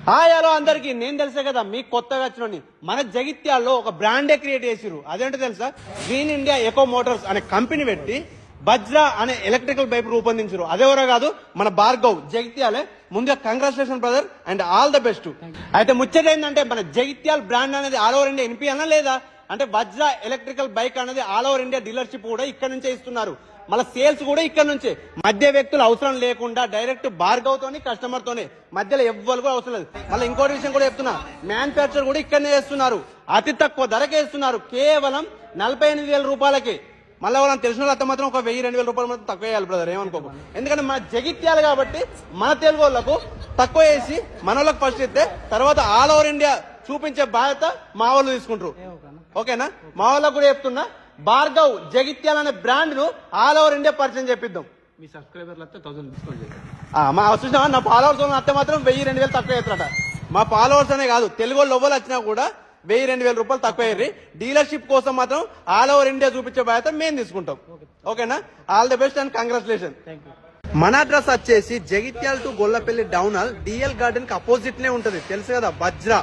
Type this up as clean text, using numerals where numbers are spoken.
Hi hello అందరికి నేను తెలుసా కదా మీకు కొత్తగా వచ్చిన మన జగిత్యాల్లో ఒక బ్రాండే క్రియేట్ చేసిరు. అదేంటో తెలుసా? గ్రీన్ ఇండియా ఎకో మోటార్స్ అనే కంపెనీ పెట్టి బజ్రా అనే ఎలక్ట్రికల్ బైక్ రూపొందించారు. అదేవరో కాదు మన భార్గవ్ జగిత్యాలే. ముందుగా congratulation brother and all the best. అయితే ముచ్చట ఏంటంటే మన జగిత్యాల బ్రాండ్ అనేది ఆల్ ఓవర్ ఇండియా వినిపియాలా లేదా అంటే వజ్రా ఎలక్ట్రికల్ బైక్ అనేది ఆల్ ఓవర్ ఇండియా డీలర్షిప్ కూడా ఇక్కడ నుంచే ఇస్తున్నారు. మళ్ళీ సేల్స్ కూడా ఇక్కడ నుంచే, మధ్య వ్యక్తులు అవసరం లేకుండా డైరెక్ట్ భార్గవ్ తోని కస్టమర్ తోనే, మధ్యలో ఎవ్వరు కూడా అవసరం లేదు. మళ్ళీ ఇంకోటి విషయం కూడా చెప్తున్నా, మ్యానుఫ్యాక్చర్ కూడా ఇక్కడనే చేస్తున్నారు, అతి తక్కువ ధరకే ఇస్తున్నారు, కేవలం 48,000 రూపాయలకి. మళ్ళీ వాళ్ళని తెలిసిన వాళ్ళతో మాత్రం ఒక 1,000-2,000 రూపాయలు మాత్రం తక్కువ వేయాలి బ్రదర్, ఏమనుకోకు. ఎందుకంటే మన జగిత్యాలు కాబట్టి మన తెలుగు వాళ్ళకు తక్కువ వేసి మన వాళ్ళకి ఫస్ట్ ఇస్తే తర్వాత ఆల్ ఓవర్ ఇండియా చూపించే బాధ్యత మా వాళ్ళు తీసుకుంటారు. ఓకేనా? మా వాళ్ళకు కూడా చెప్తున్నా, భార్గవ్ జగిత్యాల అనే బ్రాండ్ ను ఆల్ ఓవర్ ఇండియా పరిచయం చేపిద్దాం. మీ సబ్స్క్రైబర్లు 1000 డిస్కౌంట్ చేయండి. మా చూసినా నా ఫాలోవర్స్ అత్తే మాత్రం 1,000-2,000 తక్కువ అవుతారట. మా ఫాలోవర్స్ అనే కాదు, తెలుగు వాళ్ళు ఎవ్వరు వచ్చినా కూడా 1,000-2,000 రూపాయలు తక్కువ అయ్యి డీలర్షిప్ కోసం మాత్రం ఆల్ ఓవర్ ఇండియా చూపించే బాధ్యత మేము తీసుకుంటాం. ఓకేనా? All the best and congratulation. మన అడ్రస్ వచ్చేసి Jagtial to Gollapalli down hall DL garden కి అపోజిట్ నే ఉంటది, తెలుసు కదా, వజ్రా.